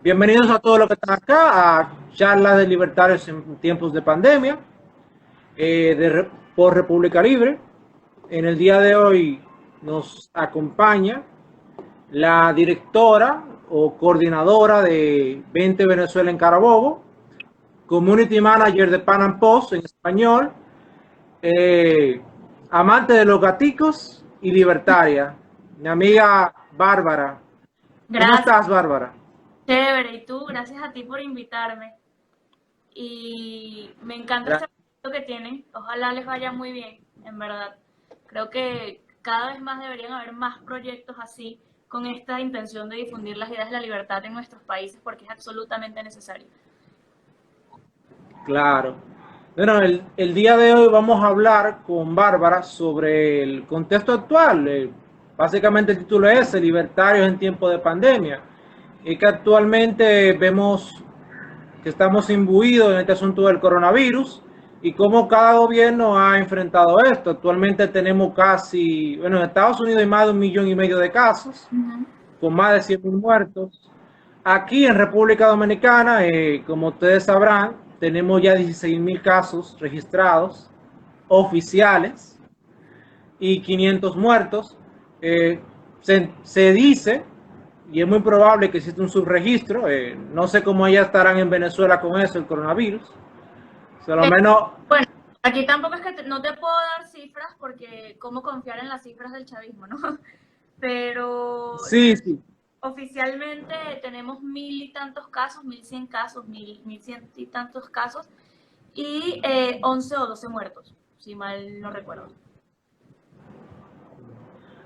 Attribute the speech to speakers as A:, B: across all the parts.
A: Bienvenidos a todos los que están acá a charlas de libertarios en tiempos de pandemia por República Libre. En el día de hoy nos acompaña la directora o coordinadora de 20 Venezuela en Carabobo, Community Manager de Pan Am Post en español, eh, amante de los gaticos y libertaria, mi amiga Bárbara. ¿Cómo
B: Gracias,
A: estás, Bárbara?
B: chévere. Y tú, gracias a ti por invitarme. Y me encanta este proyecto que tienen. Ojalá les vaya muy bien, en verdad. Creo que cada vez más deberían haber más proyectos así, con esta intención de difundir las ideas de la libertad en nuestros países, porque es absolutamente necesario.
A: Claro. Bueno, el día de hoy vamos a hablar con Bárbara sobre el contexto actual. Básicamente el título es Libertarios en tiempo de pandemia. Y que actualmente vemos que estamos imbuidos en este asunto del coronavirus y cómo cada gobierno ha enfrentado esto. Actualmente tenemos casi, bueno, en Estados Unidos hay más de 1,5 millones de casos,
B: Ujú.
A: con más de 100,000 muertos. Aquí en República Dominicana, como ustedes sabrán, tenemos ya 16,000 casos registrados oficiales y 500 muertos. Se dice, y es muy probable que exista un subregistro, no sé cómo ya estarán en Venezuela con eso, el coronavirus. Por lo
B: Eh,
A: menos,
B: bueno, aquí tampoco es que no te puedo dar cifras, porque cómo confiar en las cifras del chavismo, ¿no? Pero
A: sí, sí.
B: oficialmente tenemos mil y tantos casos, 1.100 casos, mil cien y tantos casos, y 11 o 12 muertos, si mal no recuerdo.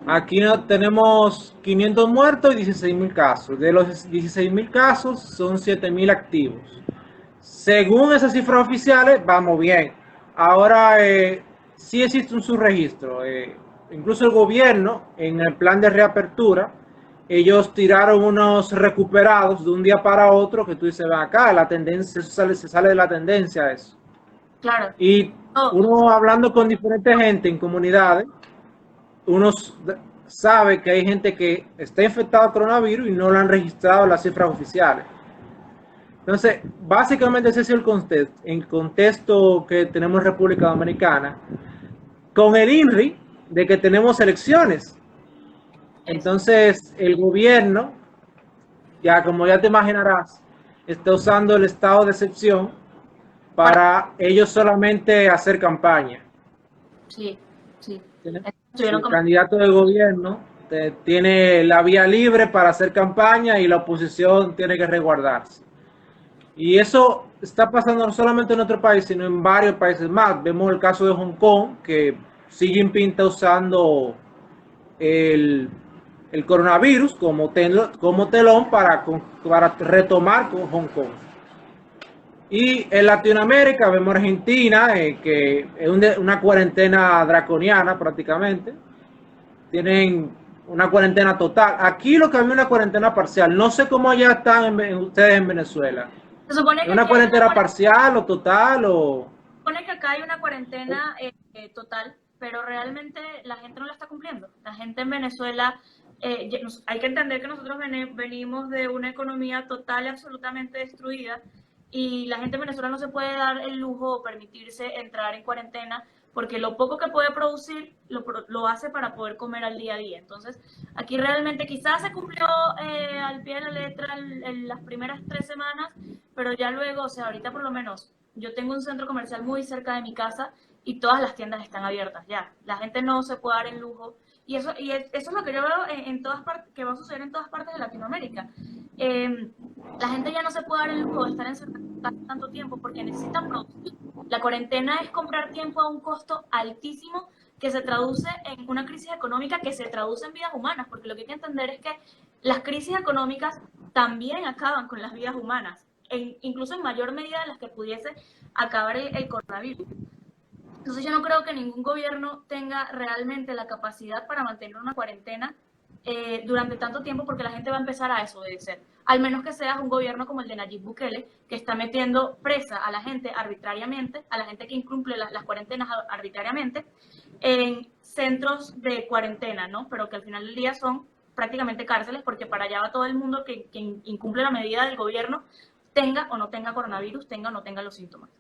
A: Aquí no, tenemos 500 muertos y 16,000 casos. De los 16,000 casos, son 7,000 activos. Según esas cifras oficiales, vamos bien. Ahora, sí existe un subregistro. Incluso el gobierno, en el plan de reapertura, ellos tiraron unos recuperados de un día para otro que tú dices, ven acá, la tendencia, se sale de la tendencia eso.
B: Claro.
A: Y
B: No,
A: uno hablando con diferente gente en comunidades, uno sabe que hay gente que está infectada con coronavirus y no lo han registrado en las cifras oficiales. Entonces, básicamente ese es el contexto que tenemos en República Dominicana, con el INRI de que tenemos elecciones.
B: eso.
A: Entonces, el gobierno, ya como ya te imaginarás, está usando el estado de excepción
B: Para,
A: para ellos solamente hacer campaña.
B: sí, sí. Estuvieron
A: El
B: como,
A: candidato de gobierno tiene la vía libre para hacer campaña y la oposición tiene que resguardarse. Y eso está pasando no solamente en nuestro país, sino en varios países más. Vemos el caso de Hong Kong, que Xi Jinping está usando el, el coronavirus como telón para retomar con Hong Kong. Y en Latinoamérica vemos Argentina, que es una cuarentena draconiana prácticamente. Tienen una cuarentena total. Aquí lo que hay es una cuarentena parcial. No sé cómo allá están ustedes en Venezuela.
B: se supone
A: ¿Es
B: que
A: una
B: aquí hay una
A: cuarentena
B: cuarentena,
A: parcial o total o...?
B: supone que acá hay una cuarentena total, pero realmente la gente no la está cumpliendo. La gente en Venezuela, hay que entender que nosotros venimos de una economía total y absolutamente destruida, y la gente en Venezuela no se puede dar el lujo o permitirse entrar en cuarentena, porque lo poco que puede producir lo hace para poder comer al día a día. Entonces, aquí realmente quizás se cumplió al pie de la letra en las primeras 3 semanas, pero ya luego, o sea, ahorita por lo menos yo tengo un centro comercial muy cerca de mi casa y todas las tiendas están abiertas ya. La gente no se puede dar el lujo. Eso es lo que yo veo en todas partes, que va a suceder en todas partes de Latinoamérica. Eh, la gente ya no se puede dar el lujo de estar encerrada tanto tiempo, porque necesitan producir. La cuarentena es comprar tiempo a un costo altísimo, que se traduce en una crisis económica, que se traduce en vidas humanas, porque lo que hay que entender es que las crisis económicas también acaban con las vidas humanas, incluso en mayor medida de las que pudiese acabar el coronavirus. Entonces yo no creo que ningún gobierno tenga realmente la capacidad para mantener una cuarentena durante tanto tiempo, porque la gente va a empezar a desobedecer. Al menos que seas un gobierno como el de Nayib Bukele, que está metiendo presa a la gente arbitrariamente, a la gente que incumple las cuarentenas arbitrariamente, en centros de cuarentena, ¿no? Pero que al final del día son prácticamente cárceles, porque para allá va todo el mundo que incumple la medida del gobierno, tenga o no tenga coronavirus, tenga o no tenga los síntomas.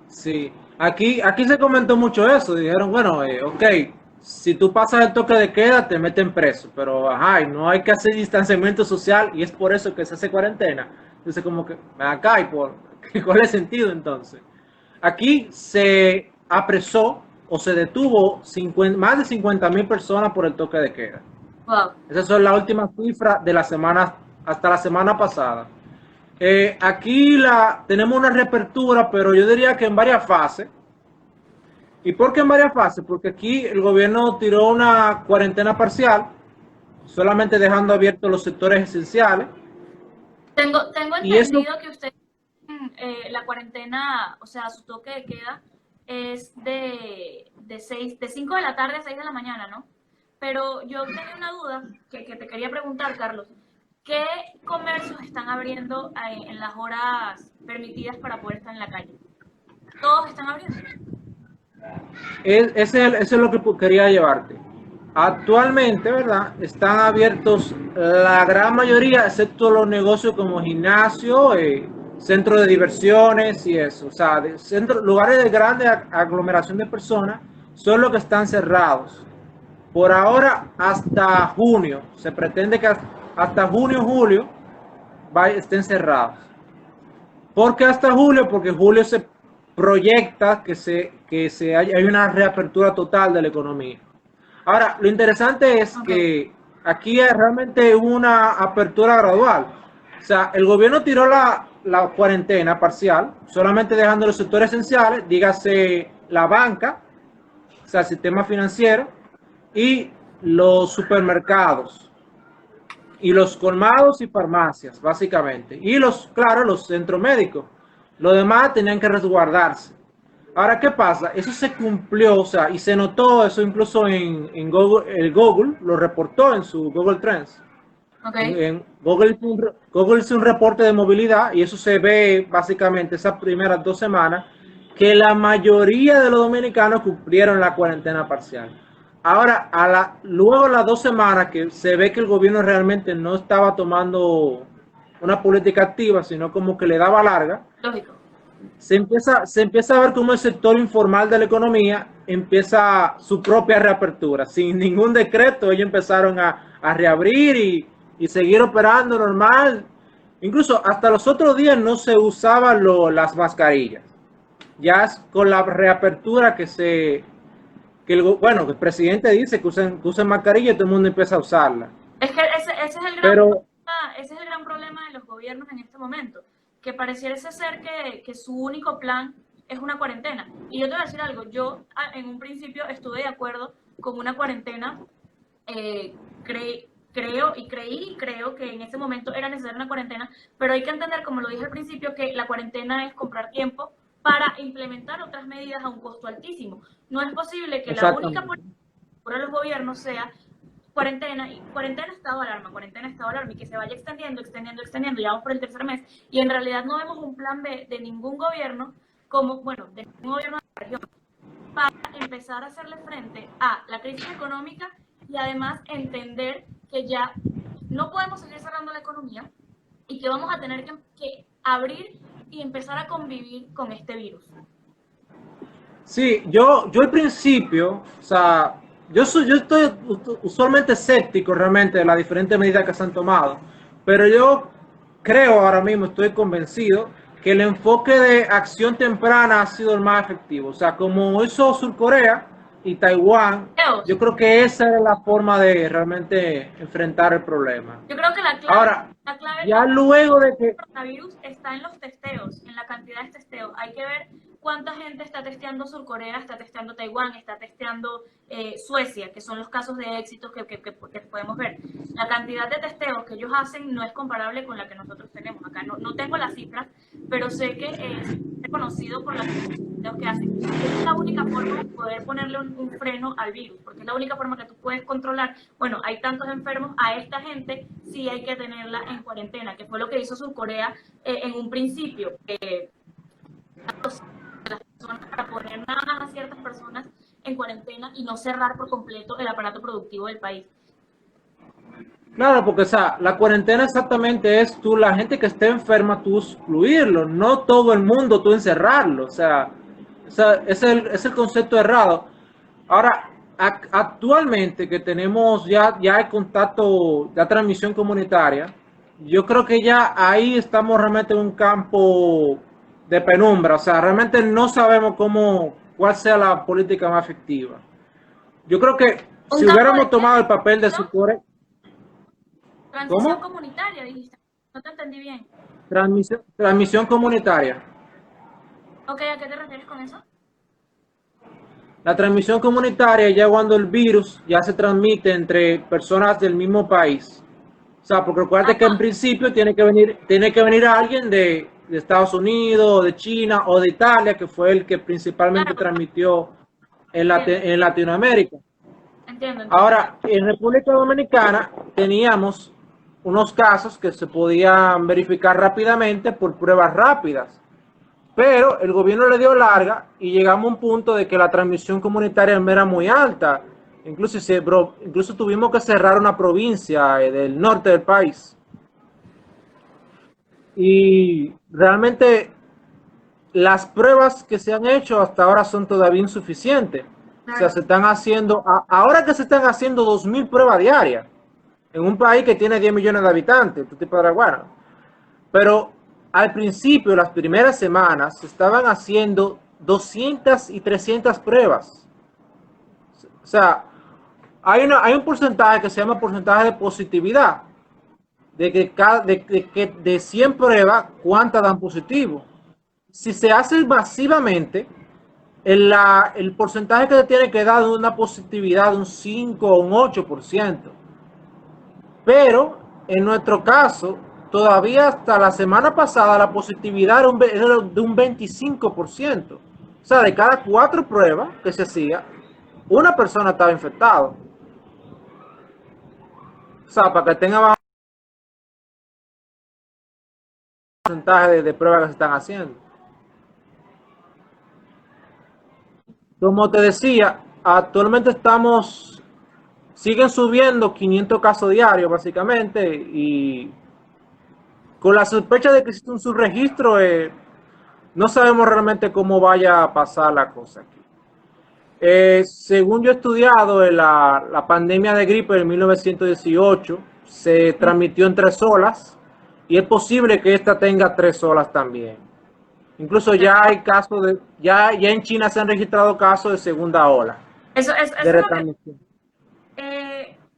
A: Sí, aquí se comentó mucho eso. Dijeron, bueno, ok, si tú pasas el toque de queda, te meten preso, pero ajá, y no hay que hacer distanciamiento social y es por eso que se hace cuarentena. Entonces, como que, acá, ¿cuál es el sentido entonces? Aquí se apresó o se detuvo más de 50.000 personas por el toque de queda.
B: Wow.
A: Esas son las últimas cifras de la semana, hasta la semana pasada. Aquí tenemos una reapertura, pero yo diría que en varias fases. ¿Y por qué en varias fases? Porque aquí el gobierno tiró una cuarentena parcial, solamente dejando abiertos los sectores esenciales.
B: Tengo
A: Y eso,
B: entendido que usted, la cuarentena, o sea, su toque de queda es de 5 de la tarde a 6 de la mañana, ¿no? Pero yo tenía una duda que te quería preguntar, Carlos. ¿Qué comercios están abriendo en las horas permitidas para poder estar en la calle? ¿Todos están abriendo?
A: eso es lo que quería llevarte. Actualmente, ¿verdad? Están abiertos la gran mayoría, excepto los negocios como gimnasio, centros de diversiones y eso. O sea, lugares de grande aglomeración de personas son los que están cerrados. Por ahora, hasta junio. Se pretende que hasta junio, julio, estén cerrados. ¿Por qué hasta julio? Porque julio se proyecta que hay una reapertura total de la economía. Ahora, lo interesante es que aquí realmente hubo una apertura gradual. O sea, el gobierno tiró la cuarentena parcial, solamente dejando los sectores esenciales, dígase la banca, o sea, el sistema financiero, y los supermercados, y los colmados y farmacias, básicamente. Y claro, los centros médicos. Los demás tenían que resguardarse. Ahora, ¿qué pasa? Eso se cumplió, o sea, y se notó eso incluso en Google, Google lo reportó en su Google Trends. En Google hizo un reporte de movilidad y eso se ve básicamente esas primeras 2 semanas que la mayoría de los dominicanos cumplieron la cuarentena parcial. Ahora, luego las 2 semanas que se ve que el gobierno realmente no estaba tomando una política activa, sino como que le daba larga.
B: Lógico.
A: Se empieza a ver cómo el sector informal de la economía empieza su propia reapertura. Sin ningún decreto, ellos empezaron a reabrir y seguir operando normal. Incluso hasta los otros días no se usaban las mascarillas. Ya es con la reapertura que el presidente dice que usen mascarilla y todo el mundo empieza a usarla.
B: Es que ese es el gran problema de los gobiernos en este momento, que pareciese ser que su único plan es una cuarentena. Y yo te voy a decir algo, yo en un principio estuve de acuerdo con una cuarentena, creí y creo que en ese momento era necesaria una cuarentena, pero hay que entender, como lo dije al principio, que la cuarentena es comprar tiempo para implementar otras medidas a un costo altísimo. No es posible que la única política de los gobiernos sea cuarentena, estado de alarma, y que se vaya extendiendo, ya vamos por el tercer mes, y en realidad no vemos un plan B de ningún gobierno, de ningún gobierno de la región, para empezar a hacerle frente a la crisis económica y además entender que ya no podemos seguir cerrando la economía y que vamos a tener que abrir y empezar a convivir con este virus.
A: Sí, yo al principio, o sea, yo estoy usualmente escéptico realmente de las diferentes medidas que se han tomado, pero yo creo ahora mismo, estoy convencido que el enfoque de acción temprana ha sido el más efectivo. O sea, como hizo Sur Corea y Taiwán, yo creo que esa era la forma de realmente enfrentar el problema.
B: Yo creo que la clave
A: ya luego de que
B: el coronavirus está en los testeos, en la cantidad de testeos. Hay que ver cuánta gente está testeando Sur Corea, está testeando Taiwán, está testeando Suecia, que son los casos de éxito que podemos ver. La cantidad de testeos que ellos hacen no es comparable con la que nosotros tenemos acá. No tengo las cifras, pero sé que es reconocido por las testeos que hacen. Es la única forma de poder ponerle un freno al virus, porque es la única forma que tú puedes controlar. Bueno, hay tantos enfermos, a esta gente sí hay que tenerla en cuarentena, que fue lo que hizo Sur Corea en un principio. Para poner nada más a ciertas personas en cuarentena y no cerrar por completo el aparato productivo del país.
A: Claro, porque o sea, la cuarentena exactamente es tú, la gente que esté enferma, tú excluirlo, no todo el mundo tú encerrarlo. O sea es el concepto errado. Ahora, actualmente que tenemos ya el contacto, la transmisión comunitaria, yo creo que ya ahí estamos realmente en un campo de penumbra. O sea, realmente no sabemos cuál sea la política más efectiva. Yo creo que
B: ¿Un
A: si
B: campo de
A: hubiéramos
B: qué?
A: tomado el papel de
B: ¿No?
A: sectores,
B: Transición
A: ¿cómo?
B: comunitaria, dijiste. No te entendí bien.
A: Transmisión comunitaria.
B: Ok, ¿a qué te refieres con eso?
A: La transmisión comunitaria ya cuando el virus ya se transmite entre personas del mismo país. O sea, porque recuerda que en
B: Ah,
A: principio tiene que venir alguien de Estados Unidos, de China o de Italia, que fue el que principalmente
B: claro,
A: transmitió
B: entiendo,
A: en Latinoamérica.
B: entiendo.
A: Ahora, en República Dominicana teníamos unos casos que se podían verificar rápidamente por pruebas rápidas. Pero el gobierno le dio larga y llegamos a un punto de que la transmisión comunitaria era muy alta. Incluso tuvimos que cerrar una provincia del norte del país. Y realmente las pruebas que se han hecho hasta ahora son todavía insuficientes. O sea,
B: Claro.
A: se están haciendo, ahora que se están haciendo 2.000 pruebas diarias en un país que tiene 10 millones de habitantes, tú te podrás, bueno, pero al principio, las primeras semanas, se estaban haciendo 200 y 300 pruebas. O sea, hay un porcentaje que se llama porcentaje de positividad, de 100 pruebas, ¿cuántas dan positivo? Si se hace masivamente, el porcentaje que se tiene que dar es una positividad de un 5 o un 8%. Pero en nuestro caso, todavía hasta la semana pasada la positividad era de un 25%. O sea, de cada 4 pruebas que se hacía, una persona estaba infectada. O sea, para que tenga más porcentaje de pruebas que se están haciendo. Como te decía, actualmente siguen subiendo 500 casos diarios básicamente y con la sospecha de que existe un subregistro, no sabemos realmente cómo vaya a pasar la cosa aquí. Según yo he estudiado, la pandemia de gripe en 1918 se transmitió en 3 olas y es posible que esta tenga 3 olas también. Incluso ya hay casos ya en China se han registrado casos de segunda ola
B: Eso
A: de
B: es lo que
A: retransmisión.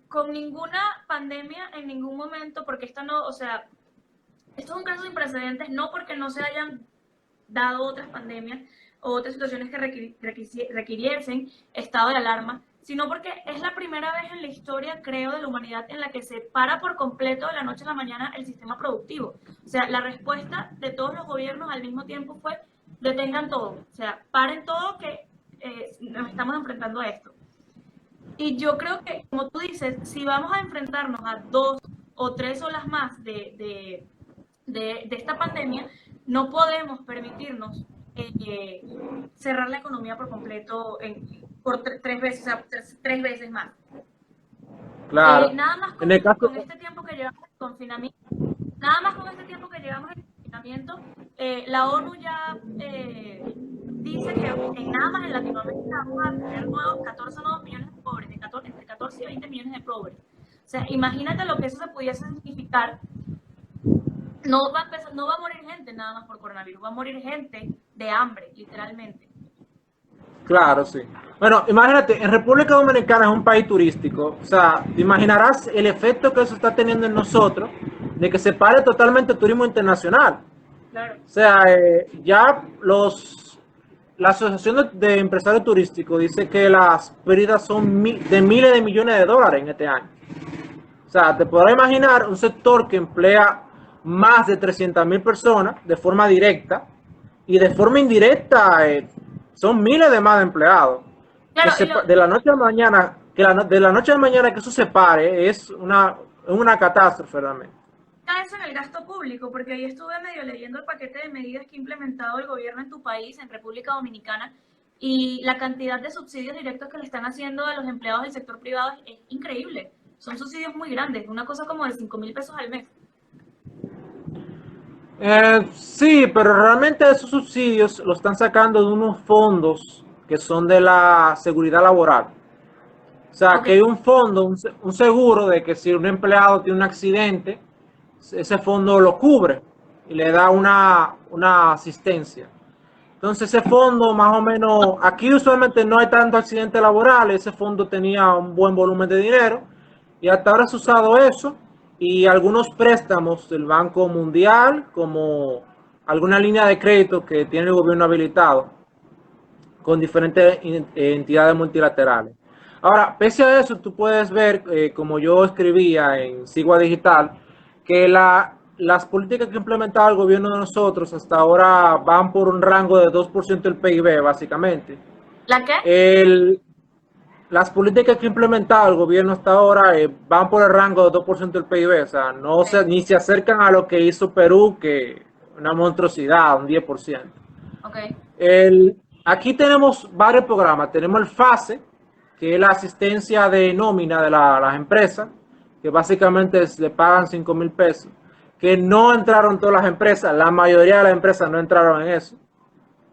B: con ninguna pandemia en ningún momento, porque esto no, o sea, esto es un caso sin precedentes, no porque no se hayan dado otras pandemias o otras situaciones que requiriesen estado de alarma, sino porque es la primera vez en la historia, creo, de la humanidad en la que se para por completo de la noche a la mañana el sistema productivo. O sea, la respuesta de todos los gobiernos al mismo tiempo fue detengan todo, o sea, paren todo que nos estamos enfrentando a esto. Y yo creo que, como tú dices, si vamos a enfrentarnos a 2 o 3 olas más de esta pandemia, no podemos permitirnos cerrar la economía por completo por 3 veces, o sea, 3 veces más.
A: Claro.
B: Nada más
A: En el caso,
B: con este tiempo que llevamos de confinamiento, nada más con este tiempo que llevamos en confinamiento, la ONU ya dice que en nada más en Latinoamérica vamos a tener 14 nuevos millones de pobres, entre 14 y 20 millones de pobres. O sea, imagínate lo que eso se pudiese significar. No va a morir gente nada más por coronavirus, va a morir gente de hambre, literalmente.
A: claro, sí. Bueno, imagínate, en República Dominicana es un país turístico. O sea, te imaginarás el efecto que eso está teniendo en nosotros, de que se pare totalmente el turismo internacional.
B: Claro.
A: O sea, ya la Asociación de Empresarios Turísticos dice que las pérdidas son de miles de millones de dólares en este año. O sea, te podrás imaginar un sector que emplea más de 300.000 personas de forma directa y de forma indirecta son miles de más de empleados.
B: Claro,
A: De la noche a la mañana, de la noche a la mañana que eso se pare es una catástrofe realmente.
B: eso en el gasto público, porque ahí estuve medio leyendo el paquete de medidas que ha implementado el gobierno en tu país, en República Dominicana, y la cantidad de subsidios directos que le están haciendo a los empleados del sector privado es increíble. Son subsidios muy grandes, una cosa como de 5.000 pesos al mes.
A: Sí, pero realmente esos subsidios los están sacando de unos fondos que son de la seguridad laboral. O sea,
B: Ok,
A: que hay un fondo, un seguro de que si un empleado tiene un accidente, ese fondo lo cubre y le da una asistencia. Entonces ese fondo más o menos, aquí usualmente no hay tanto accidente laboral, ese fondo tenía un buen volumen de dinero y hasta ahora se ha usado eso y algunos préstamos del Banco Mundial como alguna línea de crédito que tiene el gobierno habilitado con diferentes entidades multilaterales. Ahora, pese a eso, tú puedes ver, como yo escribía en Sigua Digital, que las políticas que ha implementado el gobierno de nosotros hasta ahora van por un rango de 2% del PIB, básicamente.
B: ¿la qué?
A: El, las políticas que ha implementado el gobierno hasta ahora van por el rango de 2% del PIB, o sea,
B: Ok,
A: ni se acercan a lo que hizo Perú, que una monstruosidad, un 10%.
B: ok,
A: Aquí tenemos varios programas. Tenemos el FASE, que es la asistencia de nómina de las empresas, que básicamente le pagan 5.000 pesos, que no entraron todas las empresas, la mayoría de las empresas no entraron en eso.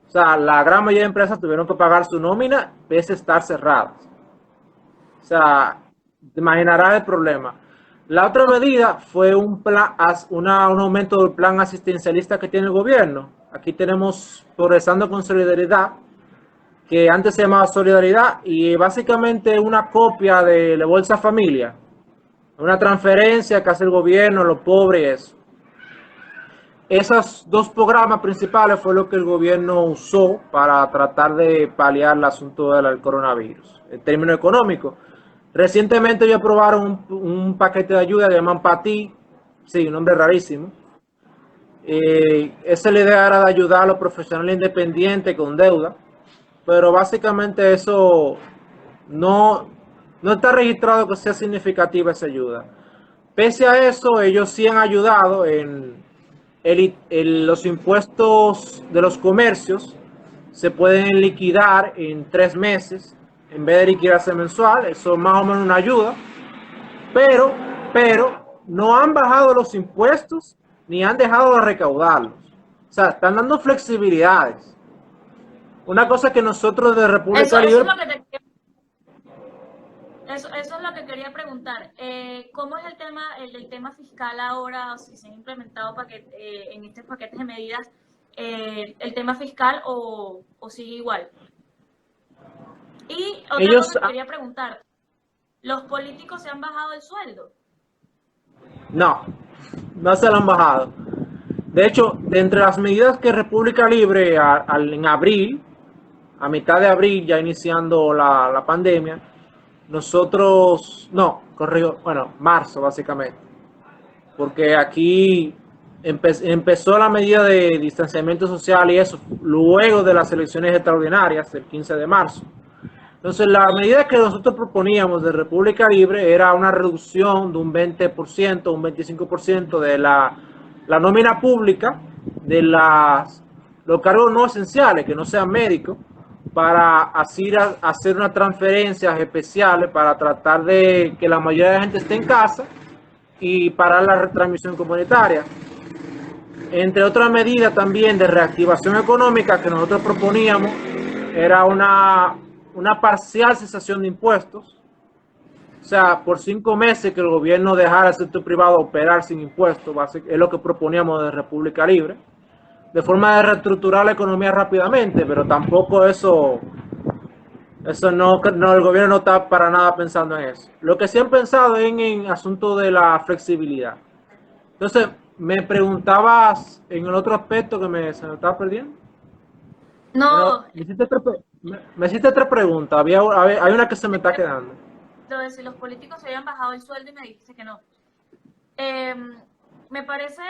A: O sea, la gran mayoría de empresas tuvieron que pagar su nómina pese a estar cerradas. O sea, te imaginarás el problema. La otra
B: ok.
A: medida fue un aumento del plan asistencialista que tiene el gobierno. Aquí tenemos Progresando con Solidaridad, que antes se llamaba Solidaridad y básicamente una copia de la Bolsa Familia, una transferencia que hace el gobierno a los pobres y eso. Esos dos programas principales fue lo que el gobierno usó para tratar de paliar el asunto del coronavirus. En términos económicos, recientemente ya aprobaron un paquete de ayuda que llaman PATI, sí, un nombre rarísimo. Esa es la idea era de ayudar a los profesionales independientes con deuda, pero básicamente eso no, no está registrado que sea significativa esa ayuda. Pese a eso, ellos sí han ayudado en los impuestos de los comercios, se pueden liquidar en 3 meses en vez de liquidarse mensual, eso es más o menos una ayuda, pero, pero no han bajado los impuestos ni han dejado de recaudarlos. O sea, están dando flexibilidades. Una cosa que nosotros de
B: Eso,
A: República
B: eso es
A: Libre.
B: lo que te eso es lo que quería preguntar. ¿Cómo es el tema fiscal ahora, si se han implementado en estos paquetes de medidas el tema fiscal o sigue igual? Y otra
A: Ellos,
B: cosa que quería preguntar, ¿los políticos se han bajado el sueldo?
A: no, no se lo han bajado. De hecho, de entre las medidas que República Libre en abril, a mitad de abril, ya iniciando la pandemia, nosotros, no, corrió, bueno, marzo básicamente, porque aquí empezó la medida de distanciamiento social y eso luego de las elecciones extraordinarias el 15 de marzo. Entonces, la medida que nosotros proponíamos de República Libre era una reducción de un 20%, un 25% de la nómina pública de los cargos no esenciales, que no sean médicos, para así hacer unas transferencias especiales para tratar de que la mayoría de la gente esté en casa y parar la transmisión comunitaria. Entre otras medidas también de reactivación económica que nosotros proponíamos, era una parcial cesación de impuestos. O sea, por 5 meses que el gobierno dejara al sector privado operar sin impuestos, es lo que proponíamos de República Libre, de forma de reestructurar la economía rápidamente, pero tampoco eso no, el gobierno no está para nada pensando en eso. Lo que sí han pensado es en asunto de la flexibilidad. Entonces, me preguntabas en el otro aspecto que se me estaba perdiendo. Bueno,
B: No,
A: me hiciste tres preguntas. Hay una que se me está quedando.
B: lo de si los políticos se habían bajado el sueldo y me dijiste que no. Eh, Me parece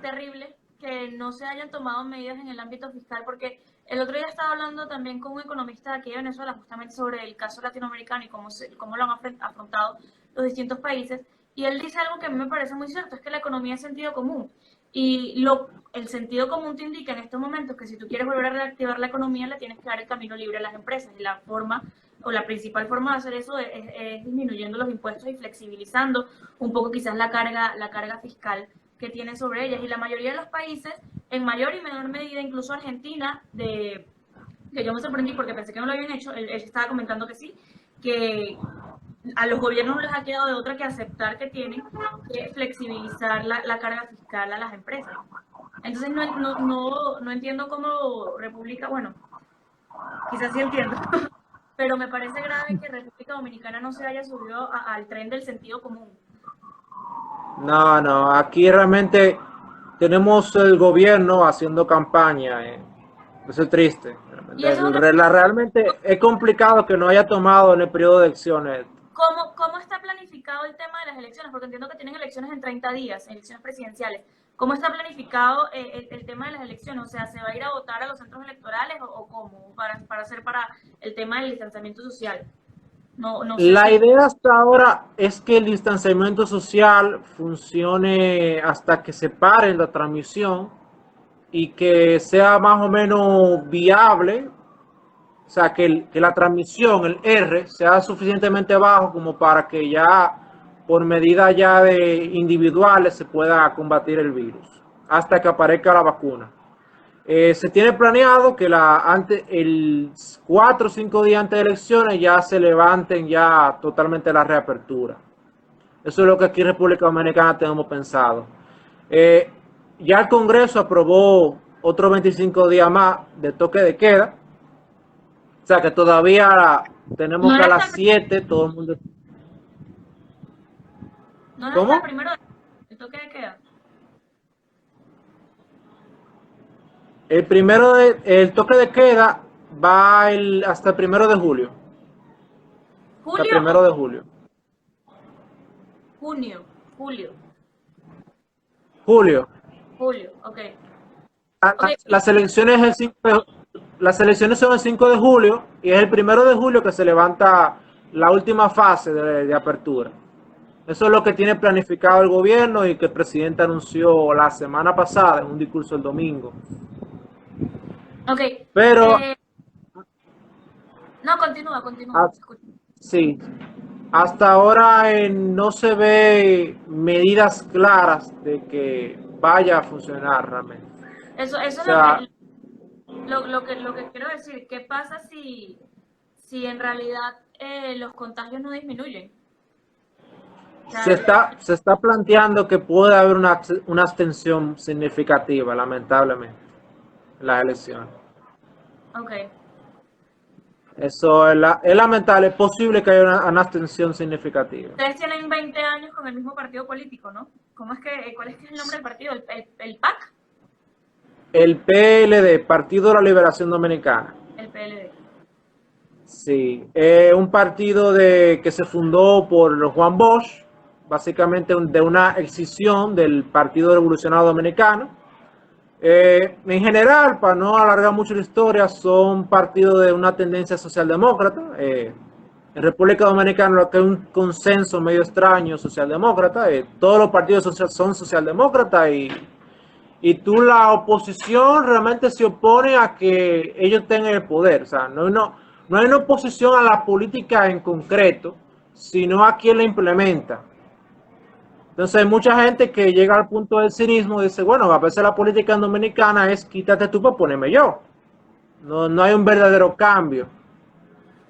B: terrible que no se hayan tomado medidas en el ámbito fiscal porque el otro día estaba hablando también con un economista de aquí de Venezuela justamente sobre el caso latinoamericano y cómo lo han afrontado los distintos países y él dice algo que a mí me parece muy cierto, es que la economía es sentido común y el sentido común te indica en estos momentos que si tú quieres volver a reactivar la economía le tienes que dar el camino libre a las empresas y la forma o la principal forma de hacer eso es disminuyendo los impuestos y flexibilizando un poco quizás la carga fiscal que tiene sobre ellas. Y la mayoría de los países, en mayor y menor medida, incluso Argentina, que yo me sorprendí porque pensé que no lo habían hecho, él estaba comentando que sí, que a los gobiernos no les ha quedado de otra que aceptar que tienen que flexibilizar la carga fiscal a las empresas. Entonces no entiendo cómo República, bueno, quizás sí entiendo, pero me parece grave que República Dominicana no se haya subido al tren del sentido común.
A: No, no, aquí realmente tenemos el gobierno haciendo campaña. Eso es triste.
B: Y eso es otra.
A: Realmente es complicado que no haya tomado en el periodo de elecciones.
B: ¿Cómo está planificado el tema de las elecciones? Porque entiendo que tienen elecciones en 30 días, elecciones presidenciales. ¿Cómo está planificado el tema de las elecciones? O sea, ¿se va a ir a votar a los centros electorales o cómo? Para hacer para el tema del distanciamiento social. No sé
A: La
B: si...
A: idea hasta ahora es que el distanciamiento social funcione hasta que se pare la transmisión y que sea más o menos viable, o sea, que la transmisión, el R, sea suficientemente bajo como para que ya por medida ya de individuales se pueda combatir el virus, hasta que aparezca la vacuna. Se tiene planeado que el 4 o 5 días antes de elecciones ya se levanten ya totalmente la reapertura. Eso es lo que aquí en República Dominicana tenemos pensado. Eh, ya el Congreso aprobó otros 25 días más de toque de queda. O sea que todavía tenemos
B: No
A: que a
B: era
A: las
B: hasta
A: 7 todo el mundo...
B: no era hasta el
A: ¿Cómo?
B: primero de toque de queda.
A: El toque de queda va hasta el 1 de julio. Hasta el
B: ¿Julio o
A: primero de julio.
B: junio? Julio.
A: Julio.
B: Julio, ok. Ok,
A: Las elecciones, las elecciones son el 5 de julio y es el 1 de julio que se levanta la última fase de apertura. Eso es lo que tiene planificado el gobierno y que el presidente anunció la semana pasada en un discurso el domingo.
B: ok.
A: Pero
B: No, continúa,
A: ah,
B: te escucho.
A: sí, hasta ahora no se ve medidas claras de que vaya a funcionar realmente.
B: Eso
A: O
B: es
A: sea,
B: lo que quiero decir. ¿Qué pasa si en realidad los contagios no disminuyen? O sea,
A: se está planteando que puede haber una abstención significativa, lamentablemente, en las elecciones.
B: ok.
A: Eso es lamentable, es posible que haya una abstención significativa.
B: Ustedes tienen 20 años con el mismo partido político, ¿no? ¿Cuál es que es el nombre del partido? ¿El PAC?
A: El PLD, Partido de la Liberación Dominicana.
B: El PLD.
A: Sí, un partido que se fundó por Juan Bosch, básicamente de una escisión del Partido Revolucionario Dominicano. En general, para no alargar mucho la historia, son partidos de una tendencia socialdemócrata. En República Dominicana lo que es un consenso medio extraño socialdemócrata. Todos los partidos son socialdemócratas y tú la oposición realmente se opone a que ellos tengan el poder. O sea, no hay una oposición a la política en concreto, sino a quien la implementa. Entonces hay mucha gente que llega al punto del cinismo y dice, bueno, a veces la política dominicana es quítate tú para ponerme yo. No hay un verdadero cambio.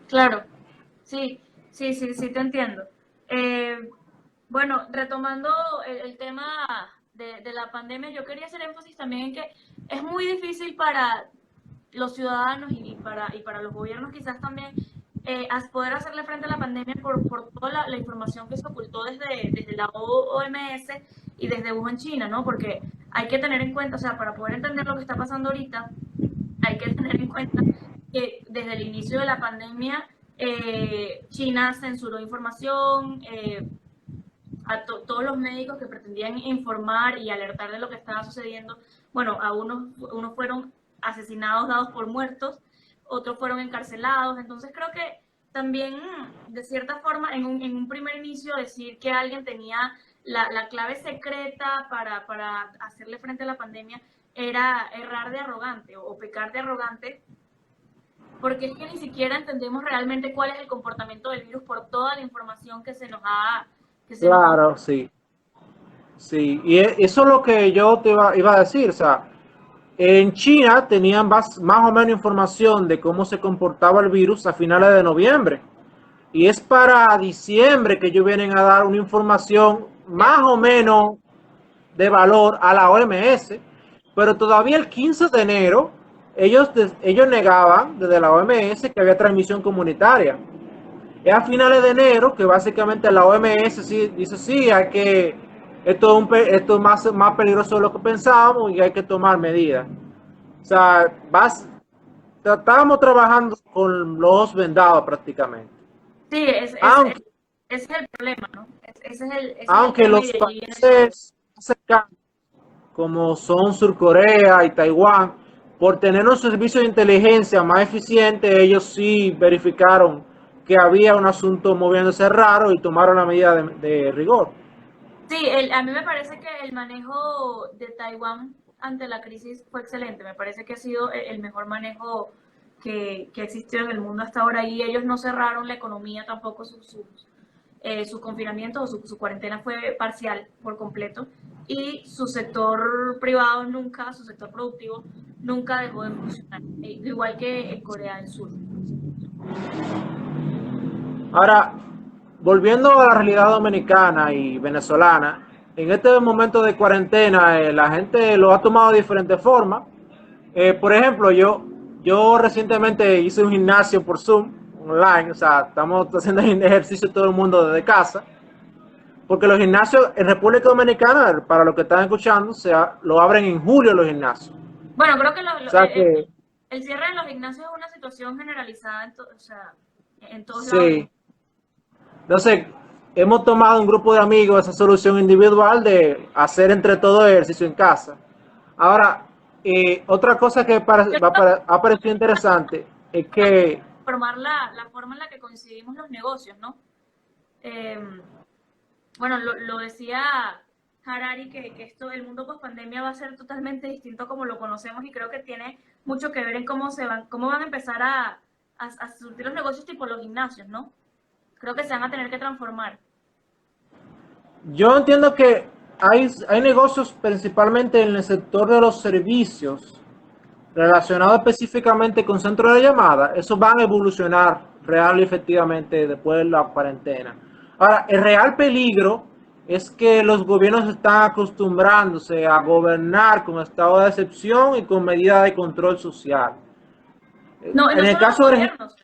B: Claro. Sí, te entiendo. Eh, bueno, retomando el tema de la pandemia, yo quería hacer énfasis también en que es muy difícil para los ciudadanos y para los gobiernos quizás también poder hacerle frente a la pandemia por toda la información que se ocultó desde la OMS y desde Wuhan, China, ¿no? Porque hay que tener en cuenta, o sea, para poder entender lo que está pasando ahorita, hay que tener en cuenta que desde el inicio de la pandemia China censuró información, todos los médicos que pretendían informar y alertar de lo que estaba sucediendo, bueno, unos fueron asesinados, dados por muertos, otros fueron encarcelados, entonces creo que también, de cierta forma, en un primer inicio, decir que alguien tenía la clave secreta para hacerle frente a la pandemia era errar de arrogante o pecar de arrogante, porque es que ni siquiera entendemos realmente cuál es el comportamiento del virus por toda la información que se nos ha... Que se nos ha...
A: Claro, sí. Sí, y eso es lo que yo te iba a decir. O sea, en China tenían más o menos información de cómo se comportaba el virus a finales de noviembre. Y es para diciembre que ellos vienen a dar una información más o menos de valor a la OMS, pero todavía el 15 de enero ellos negaban desde la OMS que había transmisión comunitaria. Es a finales de enero que básicamente la OMS sí, dice, sí, hay que, esto es más peligroso de lo que pensábamos y hay que tomar medidas. O sea, estábamos trabajando con los ojos vendados prácticamente.
B: Sí,
A: Aunque,
B: ese es el problema, ¿no? Ese es el
A: aunque
B: tema y
A: los
B: de allí viene todo.
A: países cercanos, como son Sur Corea y Taiwán, por tener un servicio de inteligencia más eficiente, ellos sí verificaron que había un asunto moviéndose raro y tomaron la medida de rigor.
B: Sí, a mí me parece que el manejo de Taiwán ante la crisis fue excelente. Me parece que ha sido el mejor manejo que ha existido en el mundo hasta ahora y ellos no cerraron la economía tampoco, su confinamiento o su cuarentena fue parcial por completo y su sector privado nunca, su sector productivo nunca dejó de funcionar, igual que en Corea del Sur.
A: Ahora, volviendo a la realidad dominicana y venezolana, en este momento de cuarentena la gente lo ha tomado de diferentes formas. Por ejemplo, yo recientemente hice un gimnasio por Zoom, online, o sea, estamos haciendo ejercicio todo el mundo desde casa, porque los gimnasios en República Dominicana, para los que están escuchando, lo abren en julio los gimnasios.
B: Bueno, creo que
A: O sea que,
B: el cierre de los gimnasios es una situación generalizada o sea, en todos lados.
A: sí. Entonces, hemos tomado un grupo de amigos esa solución individual de hacer entre todo ejercicio en casa. Ahora, otra cosa que ha parecido interesante es que,
B: Formar la forma en la que coincidimos los negocios, ¿no? Eh, bueno, lo decía Harari que el mundo post pandemia va a ser totalmente distinto como lo conocemos y creo que tiene mucho que ver en cómo van a empezar a surtir los negocios tipo los gimnasios, ¿no? Creo que se van a tener que transformar.
A: yo entiendo que hay negocios principalmente en el sector de los servicios relacionados específicamente con centro de llamada. Eso van a evolucionar real y efectivamente después de la cuarentena. Ahora, el real peligro es que los gobiernos están acostumbrándose a gobernar con estado de excepción y con medidas de control social.
B: No, y
A: En
B: no
A: el
B: solo los
A: caso de...
B: gobiernos,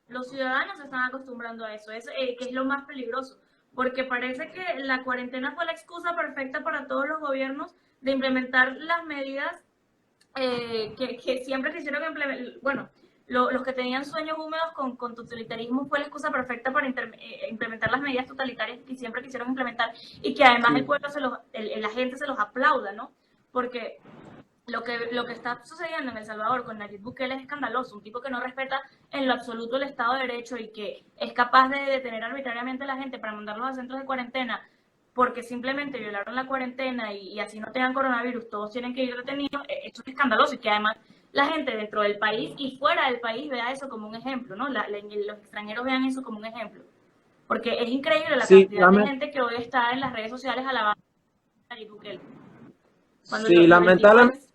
B: los ciudadanos se están acostumbrando a eso, que es lo más peligroso, porque parece que la cuarentena fue la excusa perfecta para todos los gobiernos de implementar las medidas que siempre quisieron implementar. Bueno, los que tenían sueños húmedos con totalitarismo fue la excusa perfecta para implementar las medidas totalitarias que siempre quisieron implementar y que además
A: Sí.
B: el pueblo, la gente se los aplauda, ¿no? Porque lo que está sucediendo en El Salvador con Nayib Bukele es escandaloso, un tipo que no respeta en lo absoluto el Estado de Derecho y que es capaz de detener arbitrariamente a la gente para mandarlos a centros de cuarentena porque simplemente violaron la cuarentena y así no tengan coronavirus, todos tienen que ir detenidos, esto es escandaloso y que además la gente dentro del país y fuera del país vea eso como un ejemplo, ¿no? Los extranjeros vean eso como un ejemplo. Porque es increíble la
A: Sí,
B: cantidad de gente que hoy está en las redes sociales alabando a Nayib Bukele. Cuando
A: sí,
B: lo del tipo
A: lamentablemente.
B: es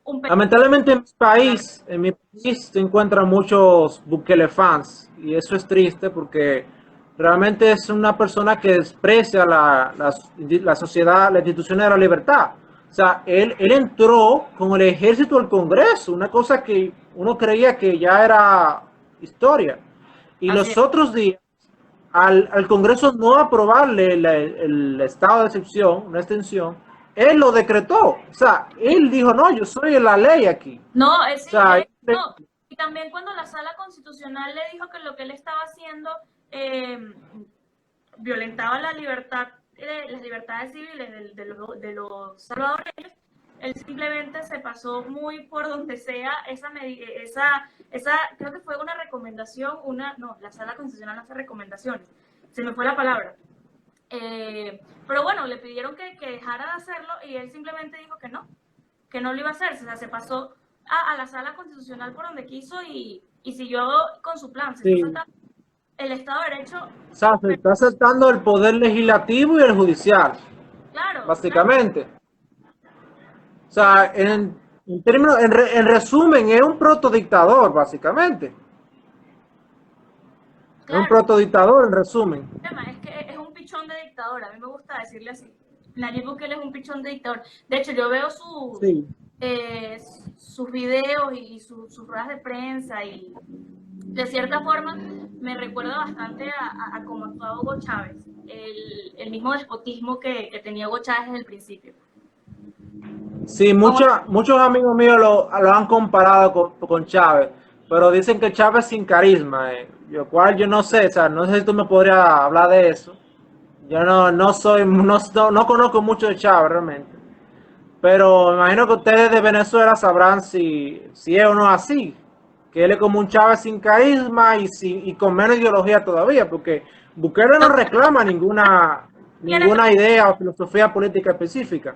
B: un
A: Lamentablemente en mi país se encuentran muchos Bukele fans y eso es triste porque realmente es una persona que desprecia la sociedad, las instituciones de la libertad. O sea, él entró con el ejército al Congreso, una cosa que uno creía que ya era historia. Y
B: así
A: los
B: es.
A: otros días, al Congreso no aprobarle el estado de excepción, una extensión, él lo decretó. O sea, él dijo, no, yo soy la ley aquí.
B: No,
A: O
B: sí,
A: sea,
B: no. Y también cuando la sala constitucional le dijo que lo que él estaba haciendo violentaba las libertades civiles de los salvadoreños, él simplemente se pasó muy por donde sea creo que fue una recomendación, no, la sala constitucional hace recomendaciones, se me fue la palabra. Pero bueno, le pidieron que dejara de hacerlo y él simplemente dijo que no lo iba a hacer, o sea, se pasó a la sala constitucional por donde quiso y siguió con su plan. Se
A: Sí.
B: está saltando el Estado de Derecho.
A: O sea, se está aceptando el poder legislativo y el judicial,
B: Claro,
A: básicamente.
B: claro.
A: O sea, en términos, en resumen, es un protodictador, básicamente. Es un
B: Claro,
A: protodictador, en resumen.
B: el tema es que es un pichón de dictador. A mí me gusta decirle así. Nayib Bukele es un pichón de dictador. De hecho, yo veo
A: Sí.
B: eh, sus videos y sus ruedas de prensa y de cierta forma me recuerda bastante a cómo actuaba Hugo Chávez, el mismo despotismo que tenía Hugo Chávez desde el principio.
A: Sí, muchos amigos míos lo han comparado con Chávez, pero dicen que Chávez sin carisma, lo cual yo no sé, o sea, no sé si tú me podrías hablar de eso. Yo no conozco mucho de Chávez realmente, pero me imagino que ustedes de Venezuela sabrán si es o no así, que él es como un Chávez sin carisma y con menos ideología todavía, porque Bukele no reclama ninguna idea o filosofía política específica.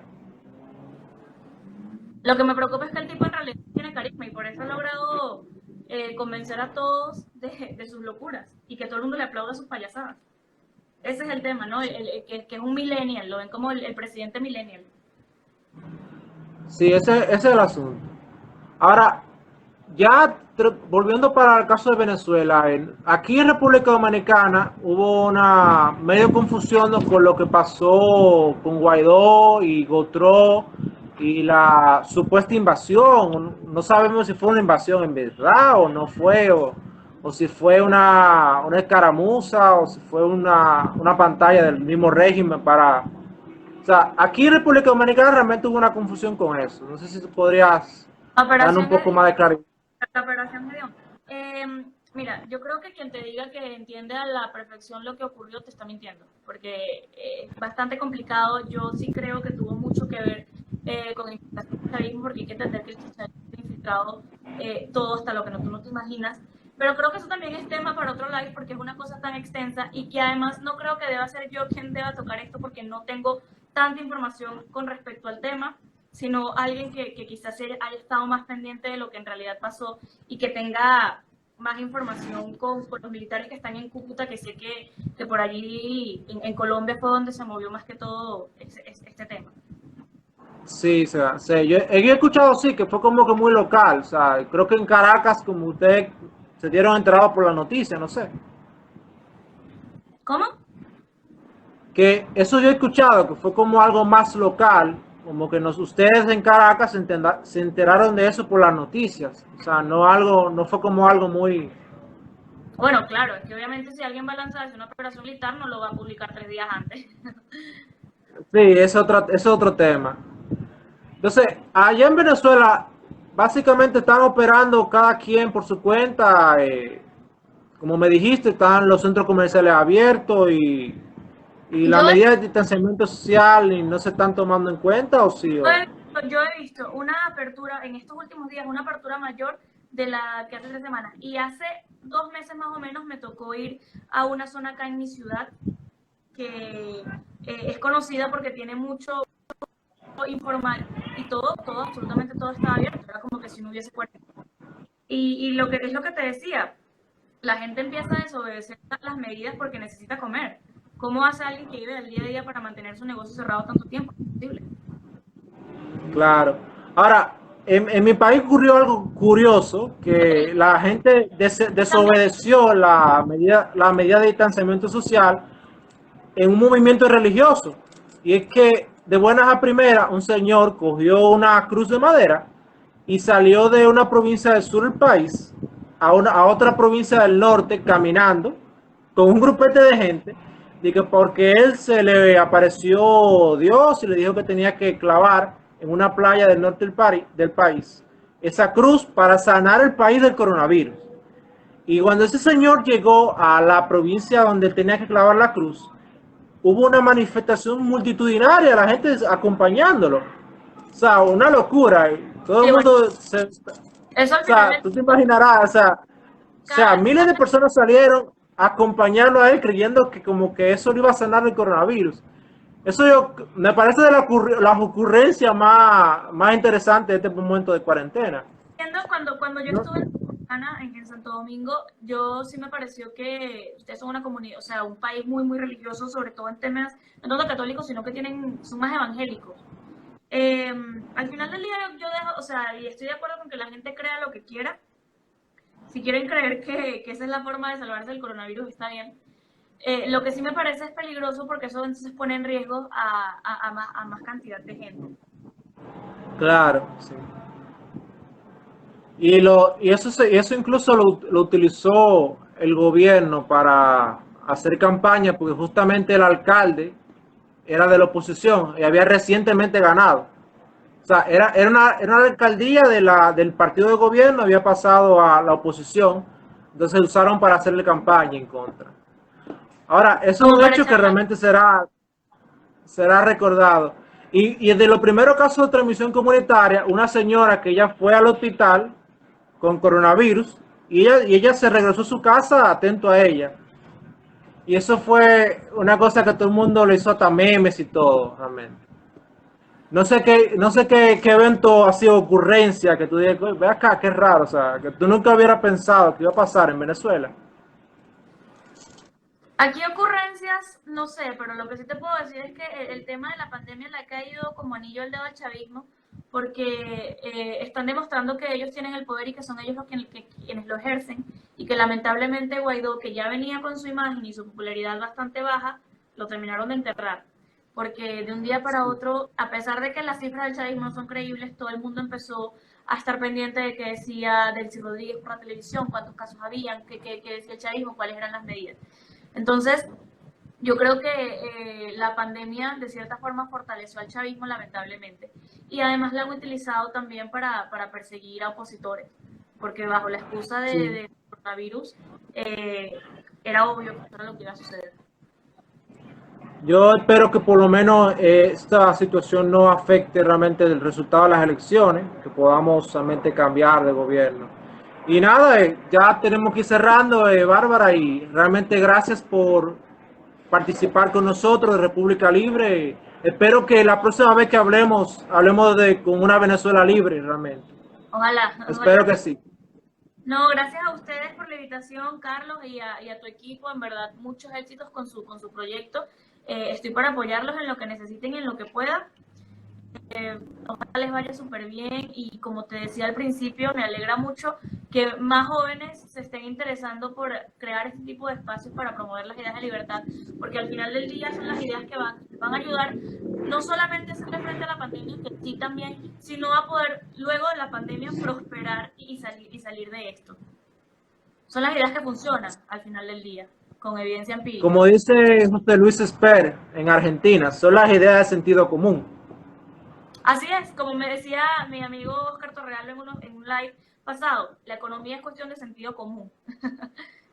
B: Lo que me preocupa es que el tipo en realidad tiene carisma y por eso ha logrado convencer a todos de sus locuras y que todo el mundo le aplauda sus payasadas. Ese es el tema, ¿no? Que es un millennial, lo ven como el presidente millennial.
A: Sí, ese es el asunto. Ahora, ya volviendo para el caso de Venezuela, aquí en República Dominicana hubo una medio confusión, ¿no?, con lo que pasó con Guaidó y Gotró y la supuesta invasión. No sabemos si fue una invasión en verdad o no fue, o si fue una escaramuza, o si fue una pantalla del mismo régimen para... O sea, aquí en República Dominicana realmente hubo una confusión con eso. No sé si tú podrías darnos un
B: Operación
A: poco más de claridad.
B: La operación Gedeón. Mira, yo creo que quien te diga que entiende a la perfección lo que ocurrió te está mintiendo, porque es bastante complicado. Yo sí creo que tuvo mucho que ver con el chavismo, porque hay que entender que el chavismo ha infiltrado todo hasta lo que tú no te imaginas. Pero creo que eso también es tema para otro live, porque es una cosa tan extensa y que además no creo que deba ser yo quien deba tocar esto, porque no tengo tanta información con respecto al tema, sino alguien que quizás haya estado más pendiente de lo que en realidad pasó y que tenga más información con los militares que están en Cúcuta, que sé que por allí en Colombia fue donde se movió más que todo este tema.
A: Sí, o sea, yo he escuchado, sí, que fue como que muy local. O sea, creo que en Caracas, como ustedes se dieron enterados por la noticia, no sé.
B: ¿Cómo?
A: Que eso yo he escuchado, que fue como algo más local, como que ustedes en Caracas se enteraron de eso por las noticias. O sea, no fue como algo muy...
B: Bueno, claro, es que obviamente si alguien va a lanzarse una operación militar no lo va a publicar 3 días antes.
A: Sí, es otro tema. Entonces, allá en Venezuela, básicamente están operando cada quien por su cuenta. Como me dijiste, están los centros comerciales abiertos y la
B: Yo
A: medida de distanciamiento social y no se están tomando en cuenta, ¿o sí?
B: Yo he visto una apertura en estos últimos días, una apertura mayor de la que hace 3 semanas. Y hace 2 meses más o menos me tocó ir a una zona acá en mi ciudad que es conocida porque tiene mucho informal y todo, absolutamente todo estaba abierto. Era como que si no hubiese cuarentena. Y lo que es lo que te decía, la gente empieza a desobedecer las medidas porque necesita comer. ¿Cómo hace alguien que vive del día a día para mantener su negocio cerrado tanto tiempo? Es imposible.
A: Claro. Ahora, en mi país ocurrió algo curioso, que la gente desobedeció la medida de distanciamiento social en un movimiento religioso. Y es que de buenas a primeras un señor cogió una cruz de madera y salió de una provincia del sur del país a otra provincia del norte caminando con un grupete de gente, de que porque él se le apareció Dios y le dijo que tenía que clavar en una playa del norte del país esa cruz para sanar el país del coronavirus. Y cuando ese señor llegó a la provincia donde tenía que clavar la cruz, hubo una manifestación multitudinaria, la gente acompañándolo. O sea, una locura. Todo el mundo
B: Eso al
A: o sea,
B: final
A: tú te imaginarás, o sea, miles de personas salieron acompañando a él creyendo que como que eso le iba a sanar el coronavirus. Eso me parece de las ocurrencias más interesantes de este momento de cuarentena.
B: Cuando yo
A: ¿no?
B: estuve en Santo Domingo, yo sí me pareció que ustedes son una comunidad, o sea, un país muy, muy religioso, sobre todo en temas, no tanto católicos, sino que son más evangélicos. Al final del día yo dejo, o sea, y estoy de acuerdo con que la gente crea lo que quiera. Si quieren creer que esa es la forma de salvarse del coronavirus, está bien. Lo que sí me parece es peligroso porque eso entonces pone en riesgo a más cantidad de gente.
A: Claro, sí. Y eso incluso lo utilizó el gobierno para hacer campaña, porque justamente el alcalde era de la oposición y había recientemente ganado. O sea, era una alcaldía del partido de gobierno, había pasado a la oposición, entonces usaron para hacerle campaña en contra. Ahora, eso es
B: Como
A: un
B: para
A: hecho que
B: echar la...
A: realmente será recordado. Y de los primeros casos de transmisión comunitaria, una señora que ya fue al hospital con coronavirus y ella se regresó a su casa atento a ella. Y eso fue una cosa que todo el mundo le hizo hasta memes y todo, realmente. No sé qué evento ha sido ocurrencia que tú digas, ve acá, qué raro, o sea, que tú nunca hubieras pensado que iba a pasar en Venezuela.
B: Aquí ocurrencias, no sé, pero lo que sí te puedo decir es que el tema de la pandemia le ha caído como anillo al dedo al chavismo, porque están demostrando que ellos tienen el poder y que son ellos quienes lo ejercen, y que lamentablemente Guaidó, que ya venía con su imagen y su popularidad bastante baja, lo terminaron de enterrar. Porque de un día para
A: Sí.
B: otro, a pesar de que las cifras del chavismo no son creíbles, todo el mundo empezó a estar pendiente de qué decía Delcy Rodríguez por la televisión, cuántos casos habían, qué decía el chavismo, cuáles eran las medidas. Entonces, yo creo que la pandemia de cierta forma fortaleció al chavismo lamentablemente y además la han utilizado también para perseguir a opositores, porque bajo la excusa
A: Sí.
B: de coronavirus era obvio que eso era lo que iba a suceder.
A: Yo espero que por lo menos esta situación no afecte realmente el resultado de las elecciones, que podamos realmente cambiar de gobierno. Y nada, ya tenemos que ir cerrando, Bárbara, y realmente gracias por participar con nosotros de República Libre. Espero que la próxima vez que hablemos con una Venezuela libre, realmente.
B: Ojalá,
A: Espero
B: ojalá.
A: que sí.
B: No, gracias a ustedes por la invitación, Carlos, y a tu equipo. En verdad, muchos éxitos con su proyecto. Estoy para apoyarlos en lo que necesiten y en lo que pueda. Ojalá les vaya súper bien y como te decía al principio, me alegra mucho que más jóvenes se estén interesando por crear este tipo de espacios para promover las ideas de libertad, porque al final del día son las ideas que van a ayudar no solamente a hacerle frente a la pandemia, que sí también, sino a poder luego de la pandemia prosperar y salir de esto. Son las ideas que funcionan al final del día, con evidencia empírica.
A: Como dice José Luis Esper en Argentina, son las ideas de sentido común.
B: Así es, como me decía mi amigo Oscar Torreal en un live pasado, la economía es cuestión de sentido común.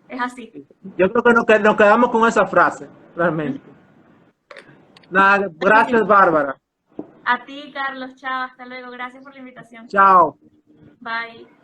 B: Es así.
A: Yo creo que nos quedamos con esa frase, realmente. Nada, gracias,
B: Buenísimo.
A: Bárbara.
B: A ti, Carlos, chao, hasta luego. Gracias por la invitación.
A: Chao.
B: Bye.